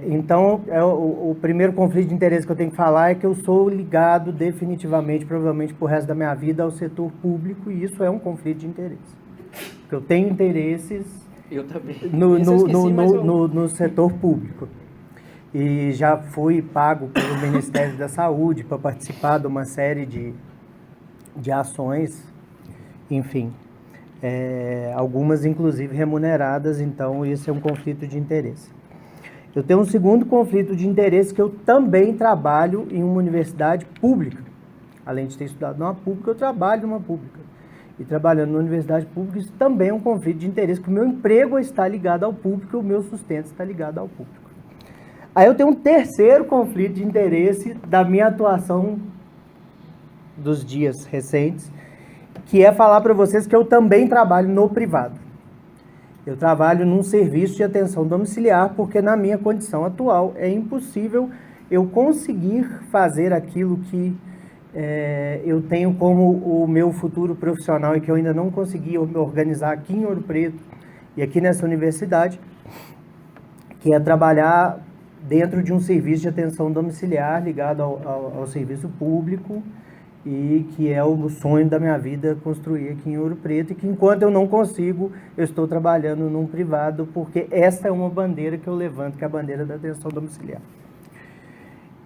Então, o primeiro conflito de interesse que eu tenho que falar é que eu sou ligado definitivamente, provavelmente pro resto da minha vida, ao setor público, e isso é um conflito de interesse. Porque eu tenho interesses Eu também. no setor público. E já fui pago pelo Ministério da Saúde para participar de uma série de ações, enfim, algumas inclusive remuneradas, então esse é um conflito de interesse. Eu tenho um segundo conflito de interesse que eu também trabalho em uma universidade pública. Além de ter estudado numa pública, eu trabalho numa pública. E trabalhando na universidade pública, isso também é um conflito de interesse, porque o meu emprego está ligado ao público e o meu sustento está ligado ao público. Aí eu tenho um terceiro conflito de interesse da minha atuação dos dias recentes, que é falar para vocês que eu também trabalho no privado. Eu trabalho num serviço de atenção domiciliar, porque na minha condição atual é impossível eu conseguir fazer aquilo que eu tenho como o meu futuro profissional e que eu ainda não consegui me organizar aqui em Ouro Preto e aqui nessa universidade, que é trabalhar dentro de um serviço de atenção domiciliar ligado ao serviço público, e que é o sonho da minha vida construir aqui em Ouro Preto, e que enquanto eu não consigo, eu estou trabalhando num privado, porque essa é uma bandeira que eu levanto, que é a bandeira da atenção domiciliar.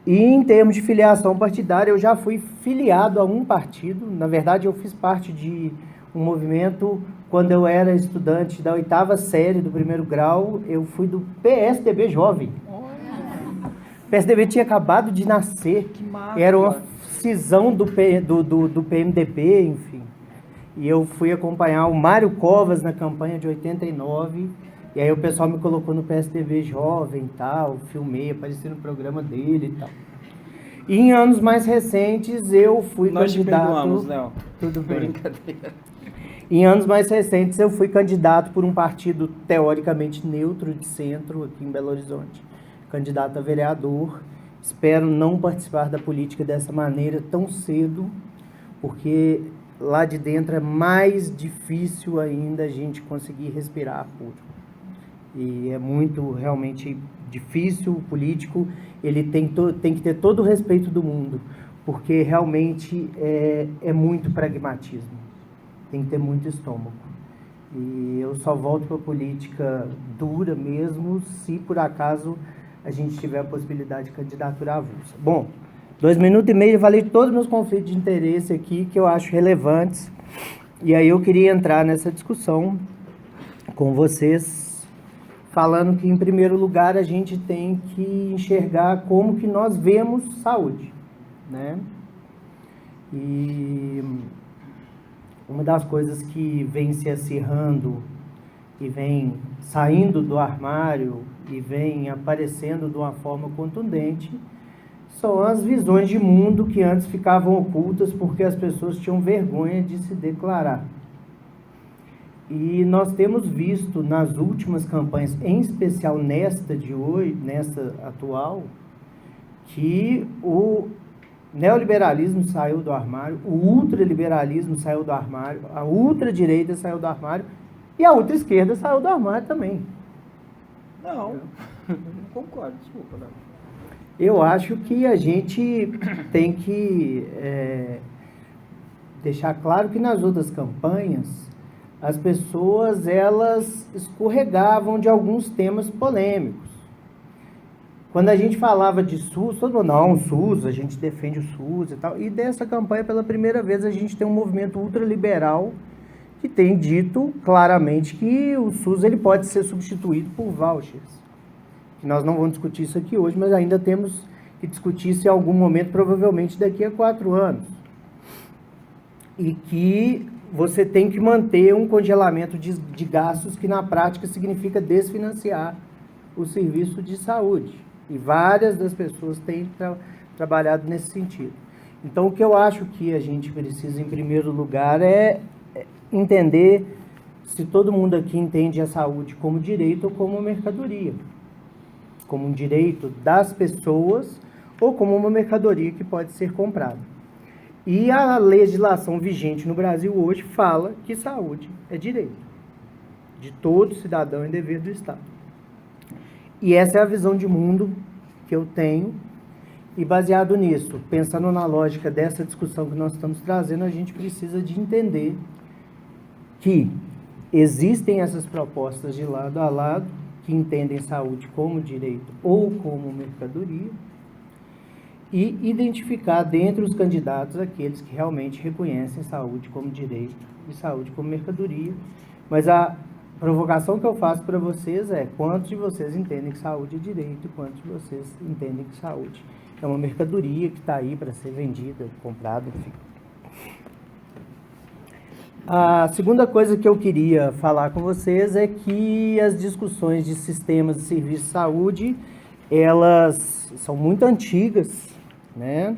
E em termos de filiação partidária, eu já fui filiado a um partido. Na verdade, eu fiz parte de um movimento quando eu era estudante da 8ª série do 1º grau. Eu fui do PSDB Jovem. O PSDB tinha acabado de nascer, era uma cisão do PMDB, enfim. E eu fui acompanhar o Mário Covas na campanha de 89, e aí o pessoal me colocou no PSDB Jovem e tal, filmei, apareci no programa dele e tal. E em anos mais recentes eu fui Nós candidato... te perdoamos, Léo. Tudo bem. Brincadeira. Em anos mais recentes eu fui candidato por um partido teoricamente neutro de centro aqui em Belo Horizonte. Candidato a vereador. Espero não participar da política dessa maneira tão cedo, porque lá de dentro é mais difícil ainda a gente conseguir respirar puro. E é muito realmente difícil. O político, ele tem que ter todo o respeito do mundo, porque realmente é muito pragmatismo. Tem que ter muito estômago. E eu só volto para a política dura mesmo se por acaso a gente tiver a possibilidade de candidatura avulsa. Bom, 2 minutos e meio eu falei todos os meus conflitos de interesse aqui que eu acho relevantes. E aí eu queria entrar nessa discussão com vocês, falando que, em primeiro lugar, a gente tem que enxergar como que nós vemos saúde, né? E uma das coisas que vem se acirrando e vem saindo do armário e vem aparecendo de uma forma contundente são as visões de mundo que antes ficavam ocultas porque as pessoas tinham vergonha de se declarar. E nós temos visto nas últimas campanhas, em especial nesta de hoje, nessa atual, que o neoliberalismo saiu do armário, o ultraliberalismo saiu do armário, a ultradireita saiu do armário e a ultraesquerda saiu do armário também. Não concordo, desculpa, Léo. Eu acho que a gente tem que deixar claro que nas outras campanhas as pessoas, elas escorregavam de alguns temas polêmicos. Quando a gente falava de SUS, todo mundo, não, SUS, a gente defende o SUS e tal. E dessa campanha, pela primeira vez, a gente tem um movimento ultraliberal que tem dito claramente que o SUS ele pode ser substituído por vouchers. Nós não vamos discutir isso aqui hoje, mas ainda temos que discutir isso em algum momento, provavelmente daqui a 4 anos. E que você tem que manter um congelamento de gastos que na prática significa desfinanciar o serviço de saúde. E várias das pessoas têm trabalhado nesse sentido. Então, o que eu acho que a gente precisa, em primeiro lugar, é entender se todo mundo aqui entende a saúde como direito ou como mercadoria. Como um direito das pessoas ou como uma mercadoria que pode ser comprada. E a legislação vigente no Brasil hoje fala que saúde é direito de todo cidadão e dever do Estado. E essa é a visão de mundo que eu tenho. E baseado nisso, pensando na lógica dessa discussão que nós estamos trazendo, a gente precisa de entender que existem essas propostas de lado a lado, que entendem saúde como direito ou como mercadoria, e identificar dentre os candidatos aqueles que realmente reconhecem saúde como direito e saúde como mercadoria. Mas a provocação que eu faço para vocês é: quantos de vocês entendem que saúde é direito e quantos de vocês entendem que saúde é uma mercadoria que está aí para ser vendida, comprada, enfim. A segunda coisa que eu queria falar com vocês é que as discussões de sistemas de serviço de saúde, elas são muito antigas, né?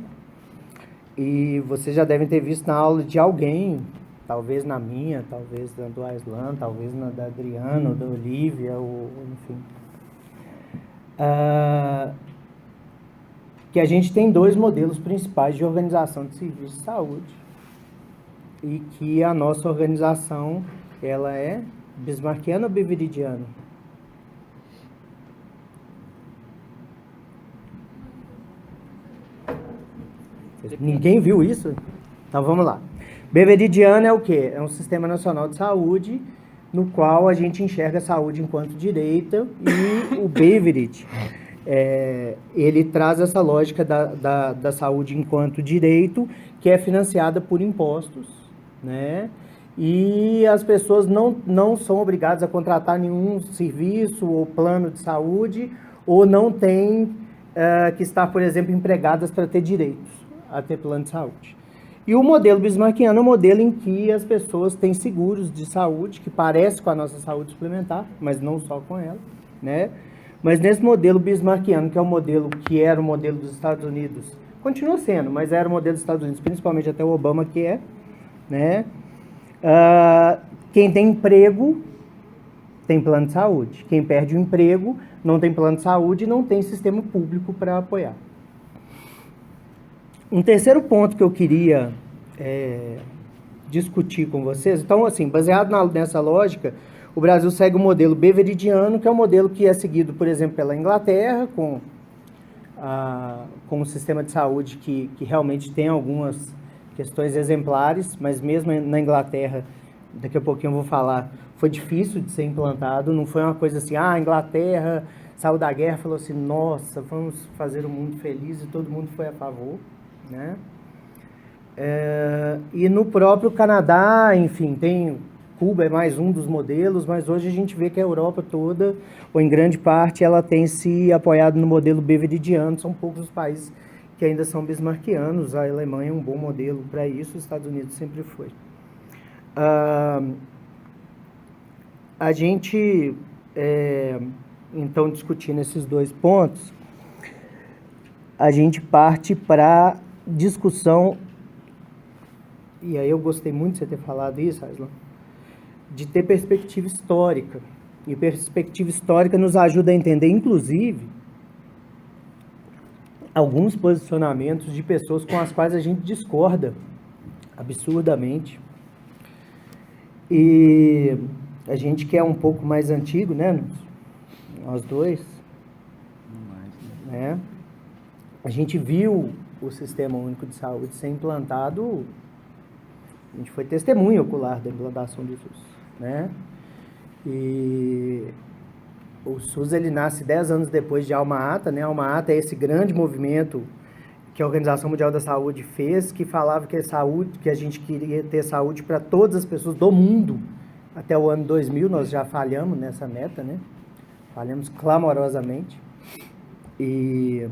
E vocês já devem ter visto na aula de alguém, talvez na minha, talvez na do Aislan, talvez na da Adriana, ou da Olivia, ou enfim. Que a gente tem dois modelos principais de organização de serviços de saúde e que a nossa organização, ela é bismarckiana ou beveridiana? Ninguém viu isso? Então vamos lá. Beveridiana é o quê? É um sistema nacional de saúde no qual a gente enxerga a saúde enquanto direito, e o Beveridge, ele traz essa lógica da saúde enquanto direito, que é financiada por impostos, né? E as pessoas não são obrigadas a contratar nenhum serviço ou plano de saúde, ou não têm que estar, por exemplo, empregadas para ter direitos a ter plano de saúde. E o modelo bismarckiano é um modelo em que as pessoas têm seguros de saúde, que parece com a nossa saúde suplementar, mas não só com ela, né? Mas nesse modelo bismarckiano, que é o modelo que era o modelo dos Estados Unidos, continua sendo, mas era o modelo dos Estados Unidos, principalmente até o Obama, que é, né? Quem tem emprego tem plano de saúde. Quem perde o emprego não tem plano de saúde e não tem sistema público para apoiar. Um terceiro ponto que eu queria discutir com vocês, então, assim, baseado nessa lógica, o Brasil segue o modelo beveridiano, que é um modelo que é seguido, por exemplo, pela Inglaterra, com um sistema de saúde que realmente tem algumas questões exemplares, mas mesmo na Inglaterra, daqui a pouquinho eu vou falar, foi difícil de ser implantado, não foi uma coisa assim, a Inglaterra saiu da guerra e falou assim, nossa, vamos fazer o mundo feliz, e todo mundo foi a favor, né? E no próprio Canadá, enfim, Cuba é mais um dos modelos, mas hoje a gente vê que a Europa toda, ou em grande parte, ela tem se apoiado no modelo beveridiano. São poucos os países que ainda são bismarckianos. A Alemanha é um bom modelo para isso, os Estados Unidos sempre foi. A gente, então, discutindo esses dois pontos, a gente parte para discussão, e aí eu gostei muito de você ter falado isso, Aislan, de ter perspectiva histórica. E perspectiva histórica nos ajuda a entender, inclusive, alguns posicionamentos de pessoas com as quais a gente discorda absurdamente. E a gente que é um pouco mais antigo, né? Nós dois, né? A gente viu o Sistema Único de Saúde ser implantado, a gente foi testemunha ocular da implantação do SUS, né? E o SUS, ele nasce 10 anos depois de Alma-Ata, né? Alma-Ata é esse grande movimento que a Organização Mundial da Saúde fez, que falava que a gente queria ter saúde para todas as pessoas do mundo. Até o ano 2000 nós já falhamos nessa meta, né? Falhamos clamorosamente. E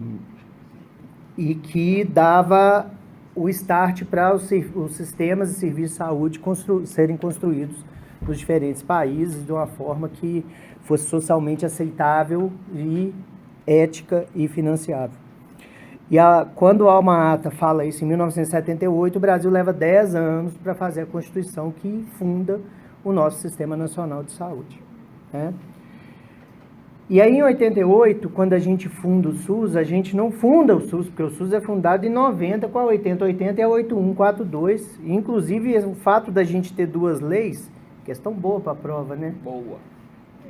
que dava o start para os sistemas de serviço de saúde serem construídos nos diferentes países de uma forma que fosse socialmente aceitável e ética e financiável. E quando a Alma-Ata fala isso em 1978, o Brasil leva 10 anos para fazer a Constituição que funda o nosso Sistema Nacional de Saúde, né? E aí, em 88, quando a gente funda o SUS, a gente não funda o SUS, porque o SUS é fundado em 90 com a 8080 e a 8142. Inclusive, o fato da gente ter duas leis, questão boa para a prova, né? Boa.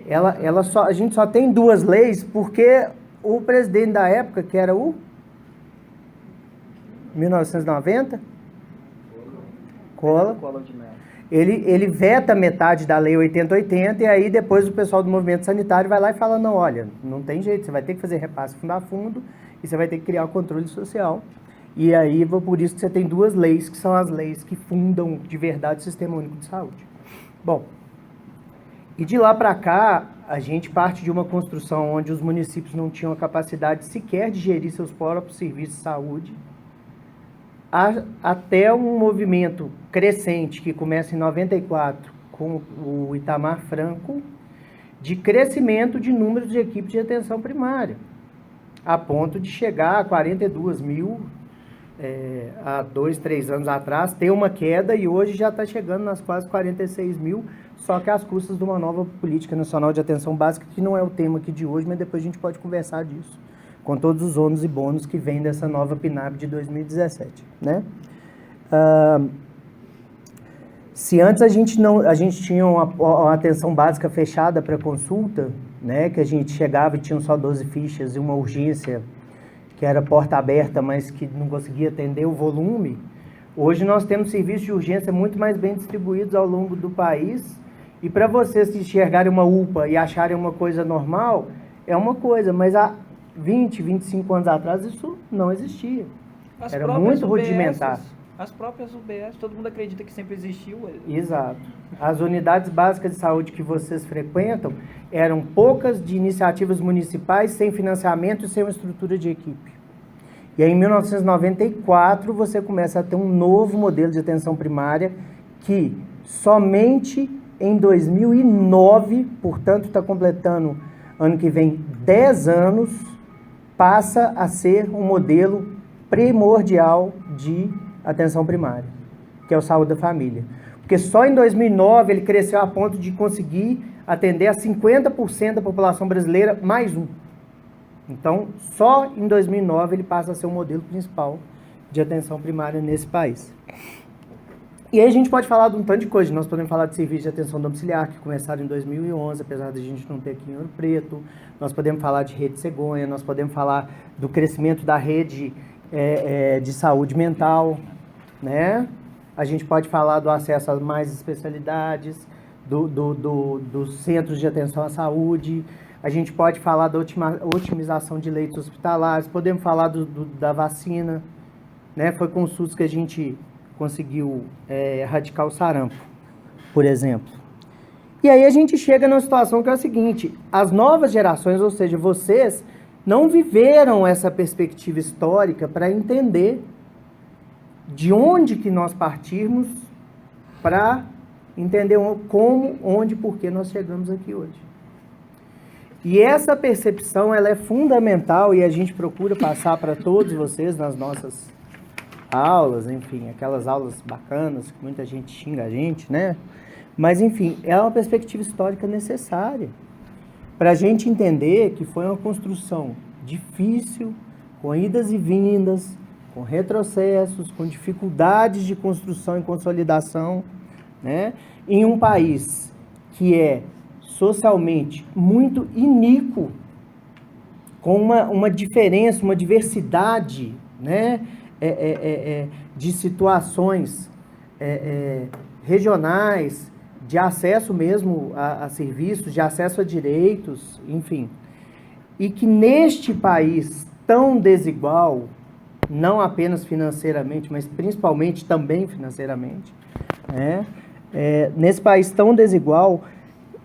a gente só tem 2 leis porque o presidente da época, que era o 1990, Collor de Mello. ele veta metade da lei 8080 e aí depois o pessoal do movimento sanitário vai lá e fala, não, olha, não tem jeito, você vai ter que fazer repasse fundo a fundo e você vai ter que criar o controle social. E aí, por isso que você tem 2 leis, que são as leis que fundam de verdade o Sistema Único de Saúde. Bom, e de lá para cá, a gente parte de uma construção onde os municípios não tinham a capacidade sequer de gerir seus próprios serviços de saúde, até um movimento crescente que começa em 94 com o Itamar Franco, de crescimento de número de equipes de atenção primária, a ponto de chegar a 42 mil há 2, 3 anos atrás, ter uma queda e hoje já está chegando nas quase 46 mil, só que às custas de uma nova política nacional de atenção básica, que não é o tema aqui de hoje, mas depois a gente pode conversar disso, com todos os ônus e bônus que vêm dessa nova PNAB de 2017, né? Se antes a gente tinha uma atenção básica fechada para consulta, né, que a gente chegava e tinha só 12 fichas e uma urgência que era porta aberta, mas que não conseguia atender o volume, hoje nós temos serviços de urgência muito mais bem distribuídos ao longo do país, e para vocês enxergarem uma UPA e acharem uma coisa normal, é uma coisa, mas há 20, 25 anos atrás isso não existia. Era muito rudimentar. As próprias UBS, todo mundo acredita que sempre existiu. Exato. As unidades básicas de saúde que vocês frequentam eram poucas, de iniciativas municipais, sem financiamento e sem uma estrutura de equipe. E aí, em 1994, você começa a ter um novo modelo de atenção primária que somente em 2009, portanto está completando ano que vem 10 anos, passa a ser um modelo primordial de atenção primária, que é o Saúde da Família. Porque só em 2009 ele cresceu a ponto de conseguir atender a 50% da população brasileira mais um. Então, só em 2009 ele passa a ser o modelo principal de atenção primária nesse país. E aí a gente pode falar de um tanto de coisa. Nós podemos falar de serviços de atenção domiciliar, que começaram em 2011, apesar de a gente não ter aqui em Ouro Preto. Nós podemos falar de rede cegonha, nós podemos falar do crescimento da rede de saúde mental, né? A gente pode falar do acesso a mais especialidades, dos centros de atenção à saúde, a gente pode falar da otimização de leitos hospitalares, podemos falar da vacina, né? Foi com o SUS que a gente conseguiu erradicar o sarampo, por exemplo. E aí a gente chega numa situação que é a seguinte, as novas gerações, ou seja, vocês, não viveram essa perspectiva histórica para entender de onde que nós partimos para entender como, onde, por que nós chegamos aqui hoje. E essa percepção, ela é fundamental e a gente procura passar para todos vocês nas nossas aulas, enfim, aquelas aulas bacanas que muita gente xinga a gente, né? Mas, enfim, é uma perspectiva histórica necessária para a gente entender que foi uma construção difícil, com idas e vindas, com retrocessos, com dificuldades de construção e consolidação, né? Em um país que é socialmente muito iníquo, com uma diferença, uma diversidade, né? De situações regionais, de acesso mesmo a serviços, de acesso a direitos, enfim. E que neste país tão desigual, não apenas financeiramente, mas principalmente também financeiramente, né? Nesse país tão desigual,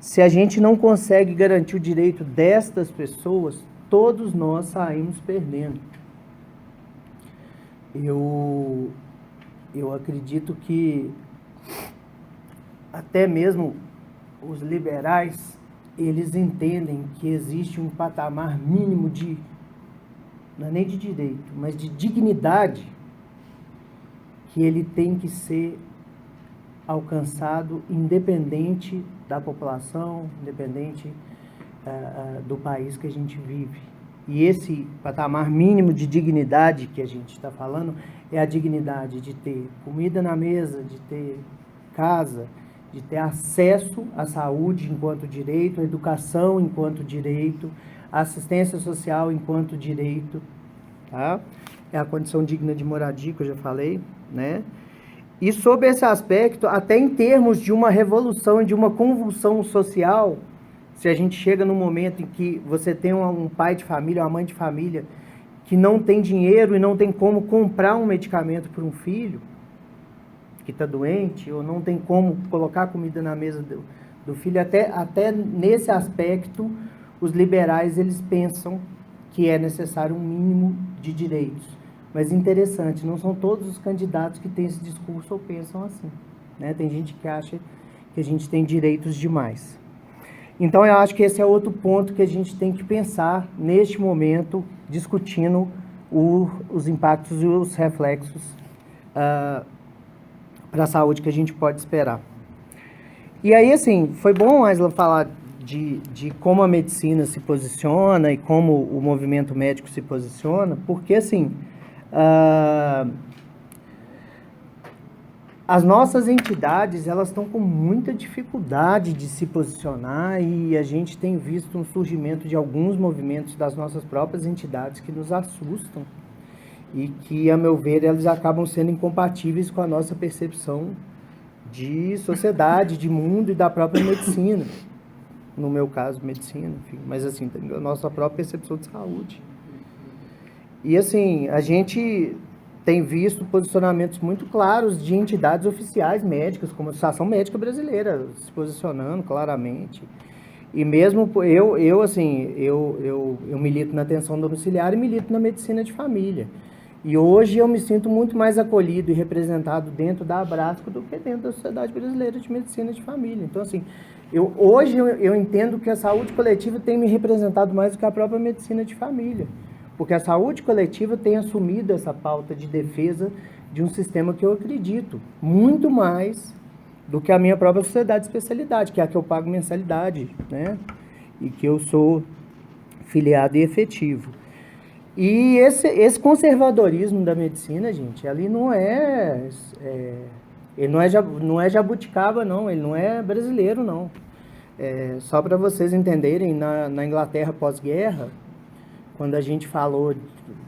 se a gente não consegue garantir o direito destas pessoas, todos nós saímos perdendo. Eu acredito que até mesmo os liberais, eles entendem que existe um patamar mínimo não é nem de direito, mas de dignidade, que ele tem que ser alcançado independente da população, independente do país que a gente vive. E esse patamar mínimo de dignidade que a gente está falando é a dignidade de ter comida na mesa, de ter casa, de ter acesso à saúde enquanto direito, à educação enquanto direito, à assistência social enquanto direito, tá? É a condição digna de moradia, que eu já falei, né? E sobre esse aspecto, até em termos de uma revolução, de uma convulsão social, se a gente chega num momento em que você tem um pai de família, uma mãe de família, que não tem dinheiro e não tem como comprar um medicamento para um filho que está doente, ou não tem como colocar comida na mesa do filho, até nesse aspecto, os liberais eles pensam que é necessário um mínimo de direitos. Mas interessante, não são todos os candidatos que têm esse discurso ou pensam assim, né? Tem gente que acha que a gente tem direitos demais. Então, eu acho que esse é outro ponto que a gente tem que pensar neste momento, discutindo os impactos e os reflexos para a saúde que a gente pode esperar. E aí, assim, foi bom, Aislan, falar de como a medicina se posiciona e como o movimento médico se posiciona, porque, assim, as nossas entidades, elas estão com muita dificuldade de se posicionar e a gente tem visto um surgimento de alguns movimentos das nossas próprias entidades que nos assustam e que, a meu ver, eles acabam sendo incompatíveis com a nossa percepção de sociedade, de mundo e da própria medicina. No meu caso, medicina, enfim, mas assim, a nossa própria percepção de saúde. E assim, a gente tem visto posicionamentos muito claros de entidades oficiais médicas, como a Associação Médica Brasileira, se posicionando claramente. E mesmo eu milito na atenção domiciliar e milito na medicina de família. E hoje eu me sinto muito mais acolhido e representado dentro da Abrasco do que dentro da Sociedade Brasileira de Medicina de Família. Então, assim, hoje eu entendo que a saúde coletiva tem me representado mais do que a própria medicina de família. Porque a saúde coletiva tem assumido essa pauta de defesa de um sistema que eu acredito muito mais do que a minha própria sociedade de especialidade, que é a que eu pago mensalidade, né? E que eu sou filiado e efetivo. E esse conservadorismo da medicina, gente, ele não é jabuticaba, não, ele não é brasileiro, não. Só para vocês entenderem, na Inglaterra pós-guerra, quando a gente falou,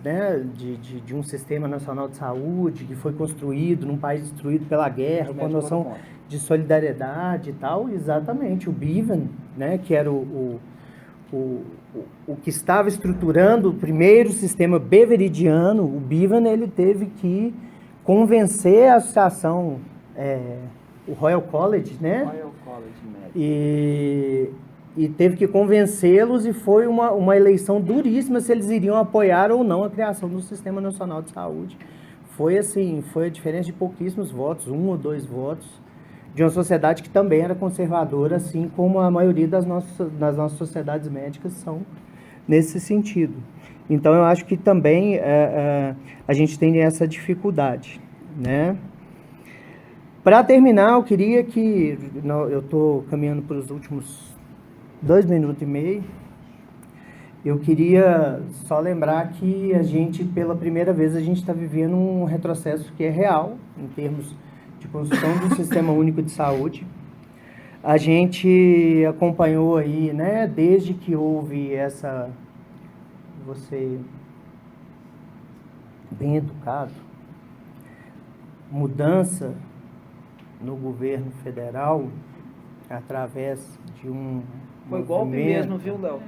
né, de um sistema nacional de saúde que foi construído num país destruído pela guerra, com a noção de solidariedade e tal, exatamente, o Bevan, né, que era o que estava estruturando o primeiro sistema beveridiano, o Bevan, ele teve que convencer a associação, o Royal College, né? Royal College Medical. E teve que convencê-los e foi uma eleição duríssima se eles iriam apoiar ou não a criação do Sistema Nacional de Saúde. Foi assim, foi a diferença de pouquíssimos votos, 1 ou 2 votos, de uma sociedade que também era conservadora, assim como a maioria das nossas sociedades médicas são nesse sentido. Então, eu acho que também a gente tem essa dificuldade, né? Para terminar, eu queria que... eu estou caminhando para os últimos 2 minutos e meio. Eu queria só lembrar que a gente, pela primeira vez, a gente está vivendo um retrocesso que é real, em termos de construção do Sistema Único de Saúde. A gente acompanhou aí, né, desde que houve essa... Você, bem educado, mudança no governo federal, através de um Foi golpe mesmo, viu, Léo?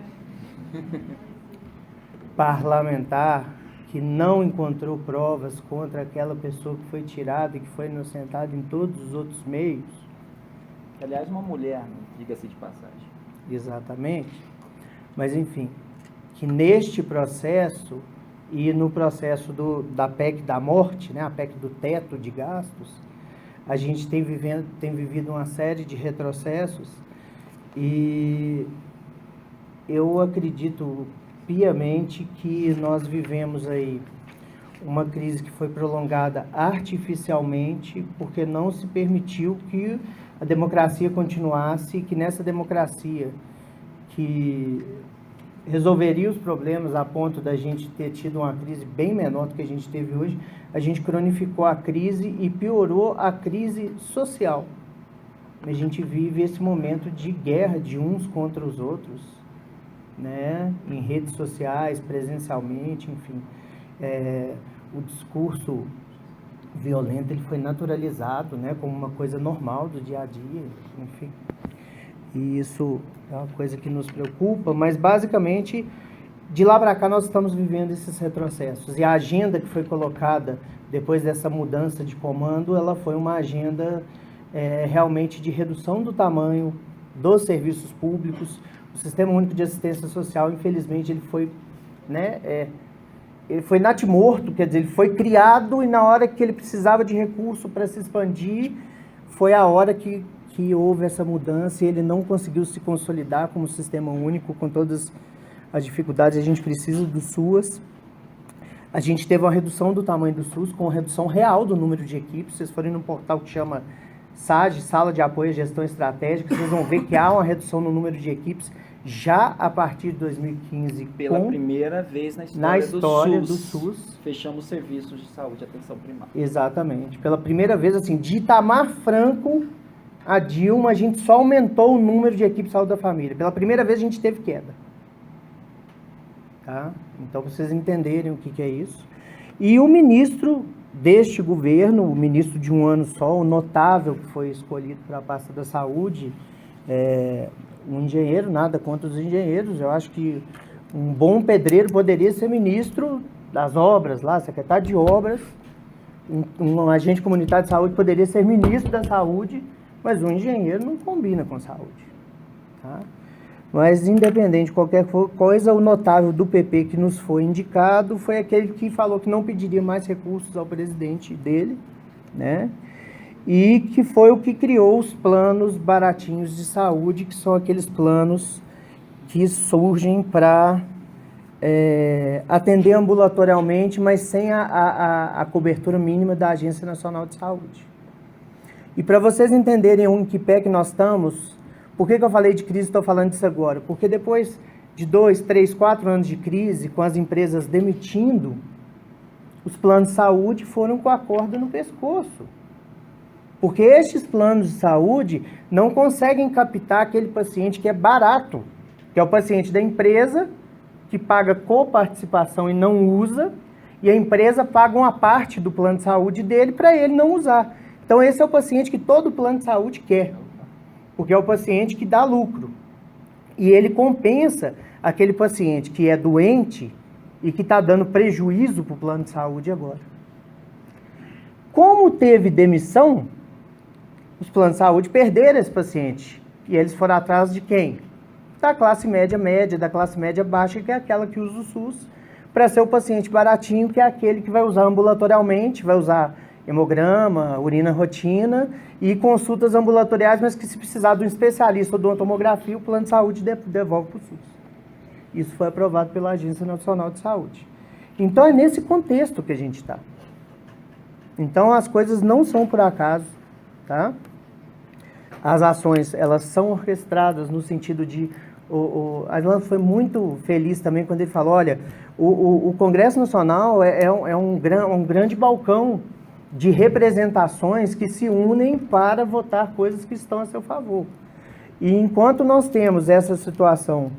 parlamentar que não encontrou provas contra aquela pessoa que foi tirada e que foi inocentada em todos os outros meios. Aliás, uma mulher, diga-se de passagem. Exatamente. Mas, enfim, que neste processo e no processo da PEC da morte, né, a PEC do teto de gastos, a gente tem vivido uma série de retrocessos e eu acredito piamente que nós vivemos aí uma crise que foi prolongada artificialmente porque não se permitiu que a democracia continuasse e que nessa democracia que resolveria os problemas a ponto da gente ter tido uma crise bem menor do que a gente teve hoje, a gente cronificou a crise e piorou a crise social. a gente vive esse momento de guerra de uns contra os outros, né? Em redes sociais, presencialmente, enfim. O discurso violento ele foi naturalizado, né, como uma coisa normal do dia a dia, enfim. E isso é uma coisa que nos preocupa, mas basicamente de lá para cá nós estamos vivendo esses retrocessos. E a agenda que foi colocada depois dessa mudança de comando, ela foi uma agenda realmente de redução do tamanho dos serviços públicos. O Sistema Único de Assistência Social, infelizmente, ele foi, né, ele foi natimorto, quer dizer, ele foi criado e na hora que ele precisava de recurso para se expandir, foi a hora que houve essa mudança e ele não conseguiu se consolidar como sistema único, com todas as dificuldades. A gente precisa do SUAS. A gente teve uma redução do tamanho do SUS, com redução real do número de equipes. Vocês forem num portal que chama SAGE, Sala de Apoio à Gestão Estratégica, vocês vão ver que há uma redução no número de equipes já a partir de 2015. Pela primeira vez na história do SUS, fechamos serviços de saúde e atenção primária. Exatamente. Pela primeira vez, assim, de Itamar Franco a Dilma, a gente só aumentou o número de equipes de saúde da família. Pela primeira vez a gente teve queda. Tá? Então, para vocês entenderem o que é isso. E o ministro deste governo, o ministro de um ano só, o notável que foi escolhido para a pasta da saúde, um engenheiro, nada contra os engenheiros, eu acho que um bom pedreiro poderia ser ministro das obras lá, secretário de obras, um agente comunitário de saúde poderia ser ministro da saúde, mas um engenheiro não combina com saúde. Tá? Mas, independente de qualquer coisa, o notável do PP que nos foi indicado foi aquele que falou que não pediria mais recursos ao presidente dele, né? E que foi o que criou os planos baratinhos de saúde, que são aqueles planos que surgem para atender ambulatorialmente, mas sem a cobertura mínima da Agência Nacional de Saúde. E para vocês entenderem em que pé que nós estamos, por que eu falei de crise e estou falando disso agora? Porque depois de 2, 3, 4 anos de crise, com as empresas demitindo, os planos de saúde foram com a corda no pescoço. Porque estes planos de saúde não conseguem captar aquele paciente que é barato, que é o paciente da empresa, que paga coparticipação e não usa, e a empresa paga uma parte do plano de saúde dele para ele não usar. Então esse é o paciente que todo plano de saúde quer, porque é o paciente que dá lucro. E ele compensa aquele paciente que é doente e que está dando prejuízo para o plano de saúde agora. Como teve demissão, os planos de saúde perderam esse paciente. E eles foram atrás de quem? Da classe média média, da classe média baixa, que é aquela que usa o SUS, para ser o paciente baratinho, que é aquele que vai usar ambulatorialmente, vai usar hemograma, urina rotina e consultas ambulatoriais, mas que se precisar de um especialista ou de uma tomografia, o plano de saúde devolve para o SUS. Isso foi aprovado pela Agência Nacional de Saúde. Então é nesse contexto que a gente está. Então as coisas não são por acaso, tá? As ações, elas são orquestradas no sentido de... A Ilan foi muito feliz também quando ele falou, olha, o Congresso Nacional é um grande balcão de representações que se unem para votar coisas que estão a seu favor. E enquanto nós temos essa situação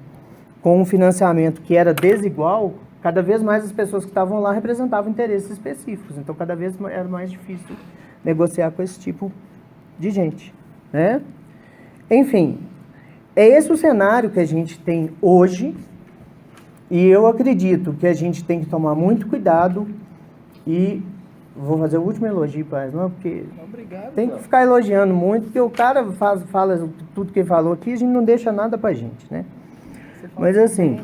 com um financiamento que era desigual, cada vez mais as pessoas que estavam lá representavam interesses específicos. Então, cada vez era mais difícil negociar com esse tipo de gente, né? Enfim, é esse o cenário que a gente tem hoje, e eu acredito que a gente tem que tomar muito cuidado e vou fazer o último elogio para eles, não, porque obrigado, tem que ficar elogiando muito, porque o cara fala tudo que ele falou aqui, a gente não deixa nada pra gente, né? Mas assim,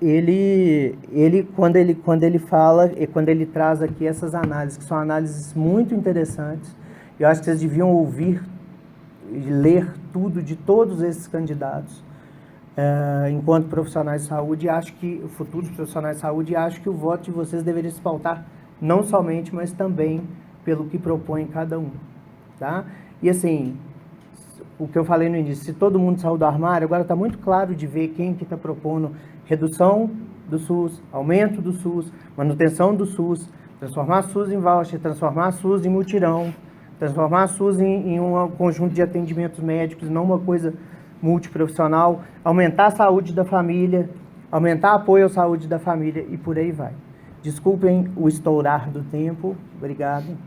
ele quando ele fala, e quando ele traz aqui essas análises, que são análises muito interessantes, eu acho que vocês deviam ouvir e ler tudo de todos esses candidatos, enquanto profissionais de saúde, acho que, futuros profissionais de saúde, acho que o voto de vocês deveria se pautar não somente, mas também pelo que propõe cada um, tá? E assim, o que eu falei no início, se todo mundo saiu do armário, agora está muito claro de ver quem que está propondo redução do SUS, aumento do SUS, manutenção do SUS, transformar SUS em voucher, transformar SUS em mutirão, Transformar a SUS em um conjunto de atendimentos médicos, não uma coisa multiprofissional, aumentar a saúde da família, aumentar apoio à saúde da família e por aí vai. Desculpem o estourar do tempo. Obrigado.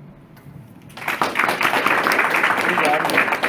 Obrigado.